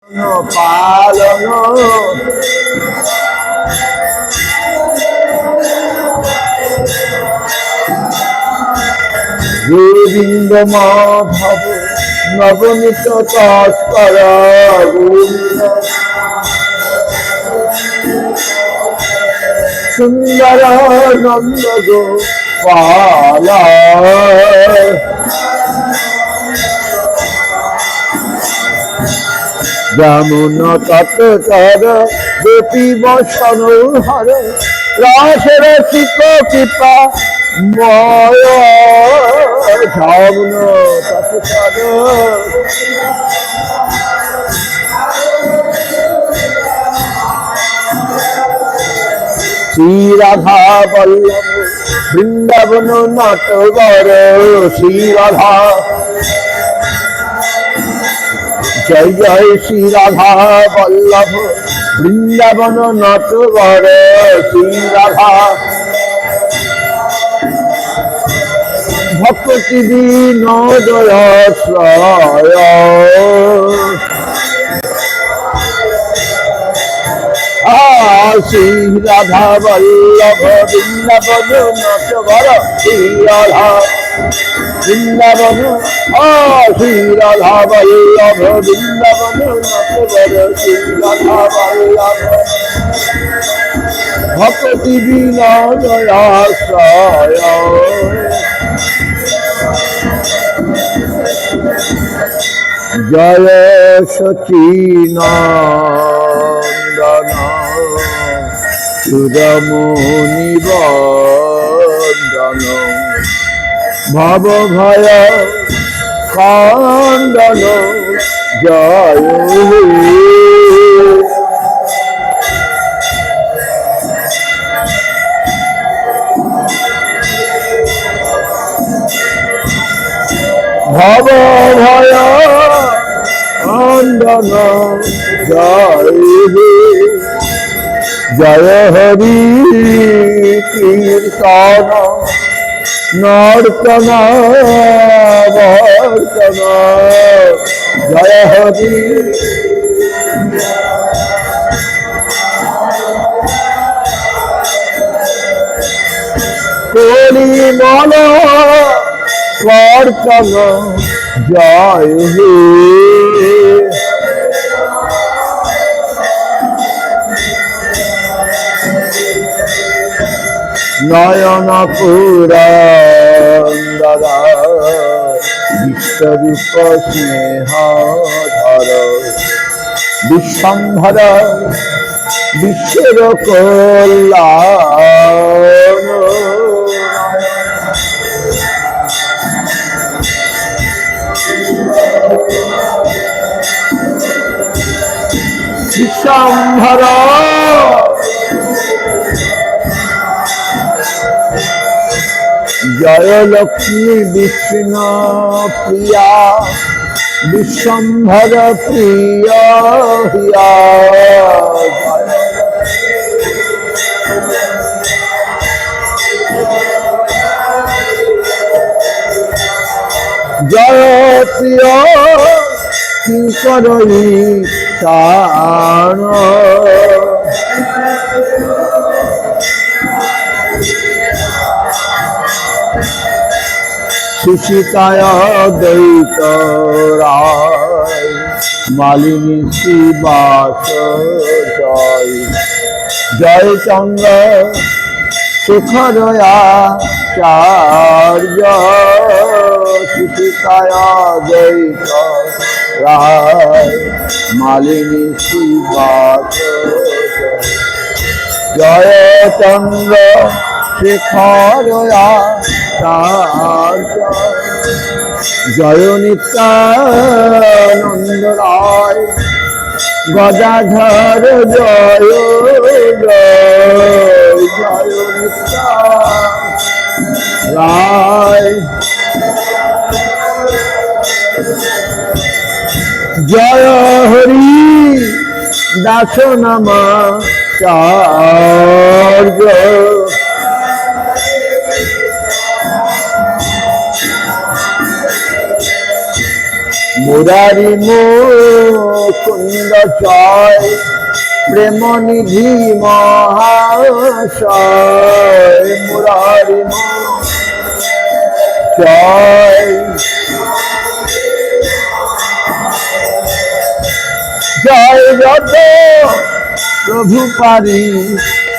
পালন গোবিন্দ মাধব নবনীত তৎপর গোবিন্দ সুন্দর নন্দ গোপাল যেমন তৎকর গোপী বসন হর রাসের শিক কৃপা ময় যেমন তৎকর শ্রী রাধা বল্লভ বৃন্দাবন নটবর শ্রী রাধা জয় জয় শ্রী রাধা বল্লভ বৃন্দাবন নটবর শ্রী রাধা ভক্তি বিনোদয়াশ্রয় শ্রী রাধা বল্লভ বৃন্দাবন নটবর শ্রী রাধা বৃন্দাবন শ্রী রাধা বল্লভ বৃন্দাবন নটবর শ্রী রাধা বল্লভ ভক্তি বিনোদয়াশ্রয় জয় সচিনন্দন সুরমুনি বন্দন ভব ভয় খণ্ডন জয় ভব ভয় খণ্ডন জয় জয় হরি কীর্তন নর্তন বর্তন জয় হরি পরিমল কর্তন জয় হে নয়ন পুরন্দর বিশ্বরূপ স্নেহ ধর বিশ্বম্ভর বিশ্বের কল্যাণ বিশ্বম্ভর জয় লক্ষ্মী বিষ্ণু প্রিয়া বিশ্বম্ভর প্রিয় হিয়া জয় প্রিয় কিঙ্করী তান সুশিতায় দ্বৈত রায় মালিনী শ্রীবাস জয় জয় চন্দ্র শেখরয়াচার্য সুশিতায় দ্বৈত রায় মালিনী শ্রীবাস জয় চন্দ্র শেখরয়াচার্য জয় নিত্যানন্দ রায় গদাধর জয় জয় জয় নিত্যানন্দ রায় জয় হরি দাস নমাচার্য মুরারি মুকুন্দ জয়, প্রেম নিধি মহাশয়। মুরারি জয়, জয় যত প্রভু পারি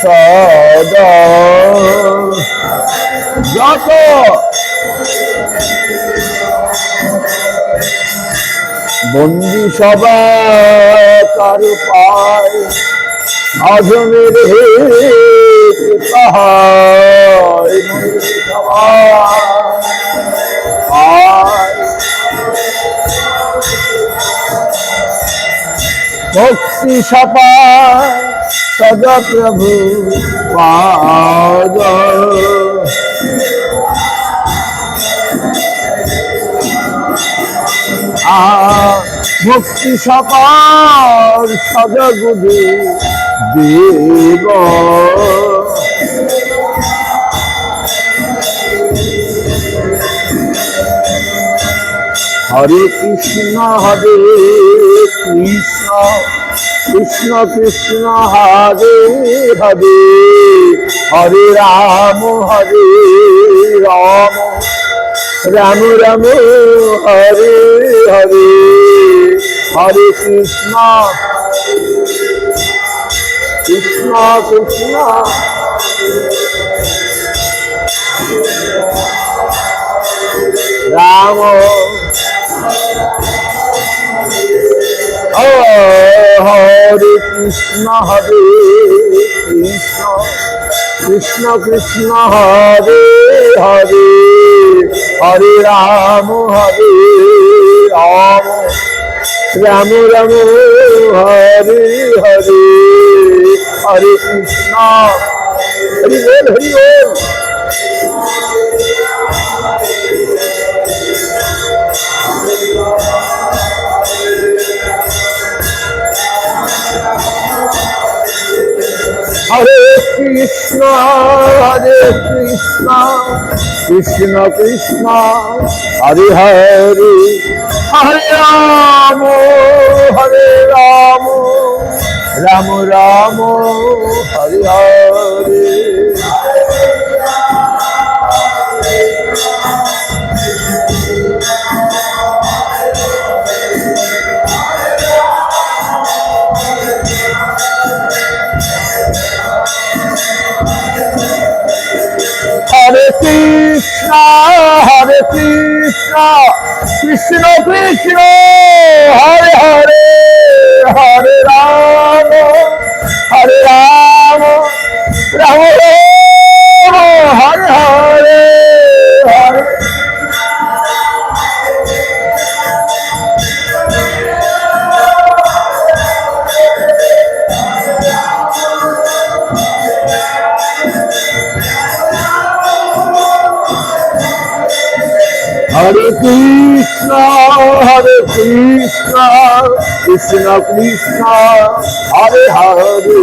সদ, যত বন্দি সবা কারু পায়, আজমের হে পাহাড় ভক্তি সপা সদ প্রভু পাদ, ভক্তি সপার সদ গুরু দেব। হরে কৃষ্ণ হরে কৃষ্ণ, কৃষ্ণ কৃষ্ণ হরে হরে, হরে রাম রাম রাম হরে হরে। হরে কৃষ্ণ কৃষ্ণ কৃষ্ণ রাম, হরে কৃষ্ণ হরে কৃষ্ণ, কৃষ্ণ কৃষ্ণ হরে হরে, হরে রাম রাম রাম হরে হরে। হরে কৃষ্ণ, হরি বল হরি বল। হরে কৃষ্ণ কৃষ্ণ কৃষ্ণ হরে হরে, হরে রাম রাম রাম হরে হরে। হরে কৃষ্ণ কৃষ্ণ কৃষ্ণ হরে হরে, হরে রাম রাম রাম হরে হরে হরে। হরে কৃষ্ণ কৃষ্ণ কৃষ্ণ হরে হরে,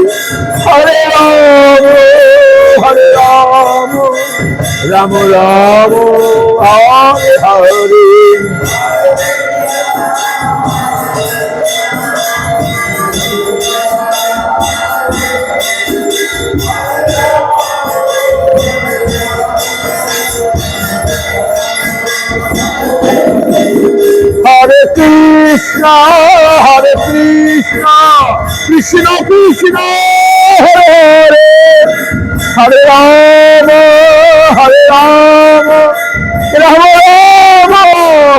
হরে রাম রাম রাম হরে হরে। হরে কৃষ্ণ কৃষ্ণ কৃষ্ণ হরে হরে, হরে রাম রাম রাম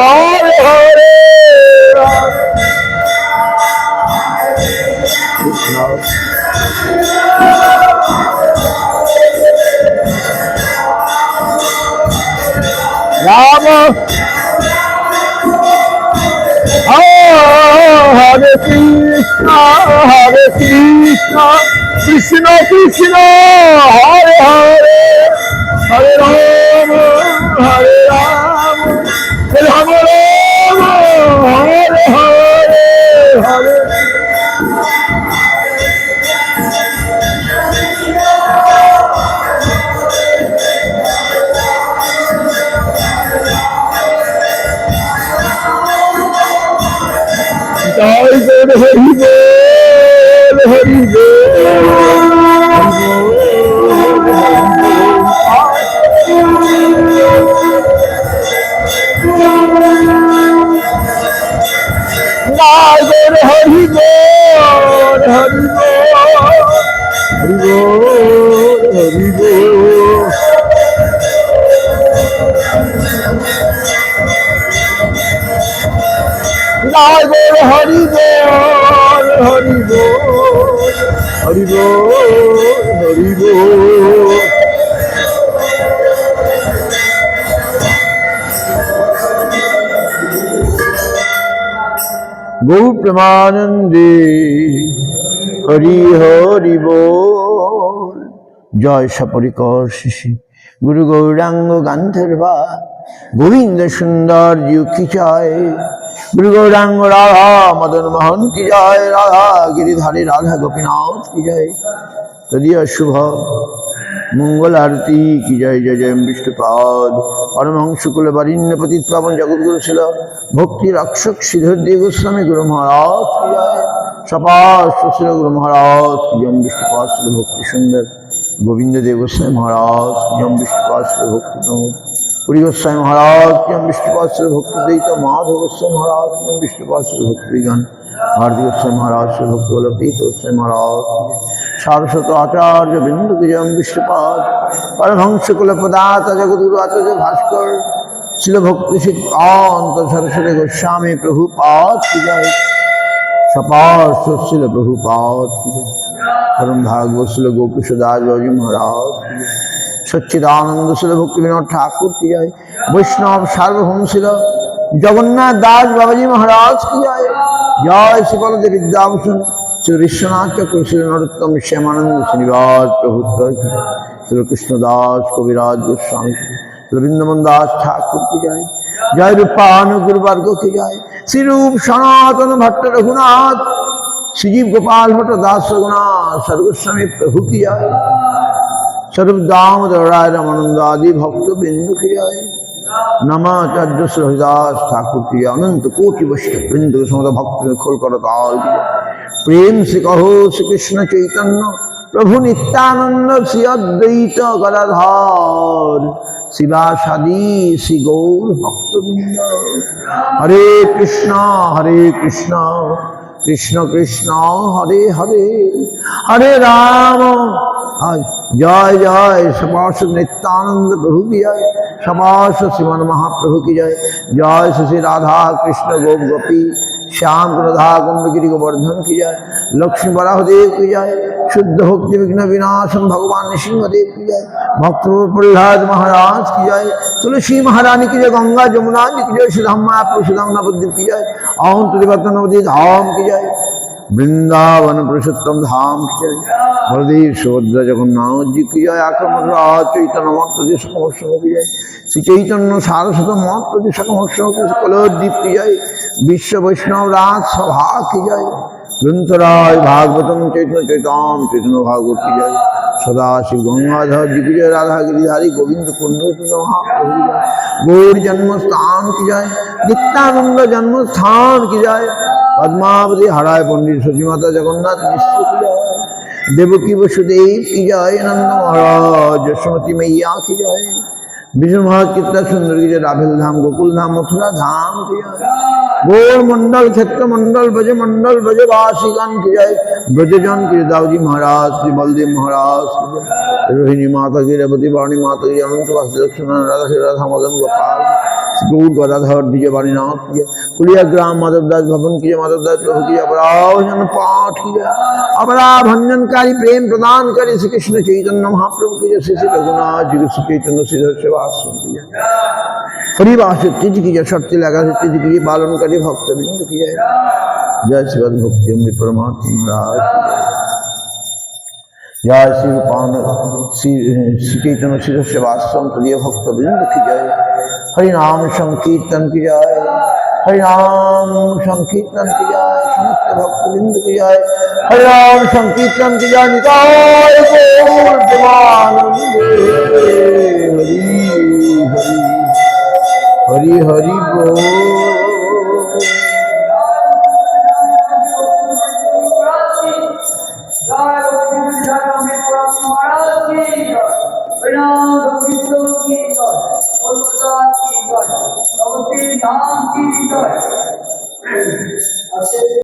হরে হরে। রাম হরে কৃষ্ণ কৃষ্ণ কৃষ্ণ হরে হরে, হরে রাম রাম রাম হরে হরে হরে। জয় গৌর হরি বল হরি হরি বল হরি বল হরি বল জয় গৌর হরি বল হরি বল হরি বল হরি বল গৌর প্রেমানন্দে হরি হরি বল। জয় সপরিকর শিশি গুরু গৌরাঙ্গ গান্ধর্বা গোবিন্দ সুন্দর জিউ কি জয়। গুরু গৌরাঙ্গ রাধা মদন মোহন কি জয়। রাধা গিরিধারী রাধা গোপীনাথ কি জয়। তদীয় শুভ মঙ্গল আরতি কি জয়। জয় জয় বিষ্ণুপাদ পরমহংসকুল বরিণ্য পতিত পাবন জগৎগুরু ছিল ভক্তি রক্ষক শ্রীধর দেব গোস্বামী গুরু মহারাজ কি জয়। সপার্শ্ব ছিল গুরু মহারাজ কি জয়। বিষ্ণুপাদ ছিল ভক্তি সুন্দর গোবিন্দ দেব গোস্বামী মহারাজ কি জয়। বিষ্ণুপাদ ছিল ভক্তি প্রমোদ পুরী গোস্বামী মহারাজ কি জয়। বিষ্ণুপাদ ছিল ভক্তি দ্বৈত মাধব গোস্বামী মহারাজ কি জয়। বিষ্ণুপাদ ছিল ভক্তি বিজ্ঞান भारती गोस्वामी महाराज श्री भक्त वल्लभीत गोस्वामी महाराज सारस्वत आचार्य बिंदु विजयम विष्णुपाद परमहंस कुल पदार्थ जगद्गुरु आचार्य भास्कर शिल भक्ति सिद्धांत सरस्वती गोस्वामी प्रभुपाद की जय। सपार्श्व शिल प्रभुपाद की जय। परम भागवत शिल गोपीशदास बाबूजी महाराज सच्चिदानंद शिल भक्ति विनोद ठाकुर की जय। वैष्णव सार्वभौम शिल जगन्नाथ दास बाबाजी महाराज की जय। जय श्रीपद विद्याभूषण श्री विश्वनाथ चक्र श्री नरोत्तम श्यामानंद श्रीनिवास प्रभु श्री कृष्णदास कविराज गोस्वामी श्री वृंदावन दास ठाकुर की जय। जय रूपानुगुरु वर्ग की जय। श्री रूप सनातन भट्ट रघुनाथ श्रीजीव गोपाल भट्ट दास रघुनाथ सर्वस्वामी प्रभु की जय। सर्व दामोदर राय रामानंद आदि भक्त बिंदु की जय। नमाचार्य श्री हरिदास ठाकुर की अनंत कोटि वैष्णव वृंद समस्त भक्त खोल कर ताल प्रेम से कहो श्री कृष्ण चैतन्य प्रभु नित्यानंद श्री अद्वैत गदाधर शिवासादि श्री गौर भक्तवृंद। हरे कृष्ण कृष्ण कृष्ण हरे हरे हरे राम जय जय सपार्श नित्यानंद प्रभु की जय। सपार्श श्रीमन महाप्रभु की जय। जय श्री राधा कृष्ण गोप गोपी श्याम राधा कुंभ गिरि गोवर्धन की जय। लक्ष्मी बराहदेव की जय। शुद्ध भक्ति विघ्न विनाशन भगवान नृसिंहदेव की जय। भक्त प्रहलाद महाराज की जय। तुलसी महारानी की जय। गंगा जमुना जी की जय। सुधाम महाप्रभु सुधाम नवद्वीप की जय। ओम त्रिवत नवदी धाम की जय। वृंदावन पुरुषोत्तम धाम की जय। बलदेव सुभद्रा जगन्नाथ जी की जय। आक्रमण राज चैतन्य मत सकमोत्सव की जय। श्री चैतन्य सारस्वत मत सकमोत्सव की कलोद्दीप की जय। विश्व वैष्णव राज सभा की जय। ग्रंथराज भागवतम चैतन्य चैताम चैतन्य भागवत की जय। सदाशिव गंगाधर जी की जय। राधा गिरिधारी गोविंद कुंड महाप्रभु की जय। गौर जन्म स्थान की जय। नित्यानंद जन्म स्थान की जय। पद्मावती हराय पंडित सची माता जगन्नाथ मिश्र की जय। देवकी वसुदेव की जय। नंद महाराज यशोमती मैया की जय। विष्णु महाराज कितना सुंदर की जय। राधेल धाम गोकुल धाम मथुरा धाम की जय। गौर मंडल क्षेत्र मंडल ब्रज वासीगण की जय। ब्रजजन की दाऊजी महाराज श्री बलदेव महाराज की जय। रोहिणी माता की रेवती वाणी माता की अनंत वासुदेव लक्ष्मण राधा श्री राधा मदन गोपाल गौर गदाधर विजय वाणीनाथ की जय। कुलिया ग्राम माधवदास भवन की जय। माधवदास प्रभु की अपराभंजन पाठ की जय। अपराभंजनकारी प्रेम प्रदान करे श्री कृष्ण चैतन्य महाप्रभु की जय। श्री रघुनाथ जी श्री चैतन्य श्री सेवास की जय। हरिवास तीज की जय। शक्ति लगा तीज की जय। पालन करे भक्त बिंद की जय। जय शिव भक्ति अमृत परमात्मा महाराज जय श्री रूपान श्री चैतन्य श्री सेवाश्रम प्रिय भक्त बिंद की जय। हरिनाम संकीर्तन की जय। हरिनाम संकीर्तन की जय। समस्त भक्त बिंद की जय। हरिनाम संकीर्तन की जय। निताय गौर प्रेमानंदे हरि हरि हरि बोल। রাম কি জয়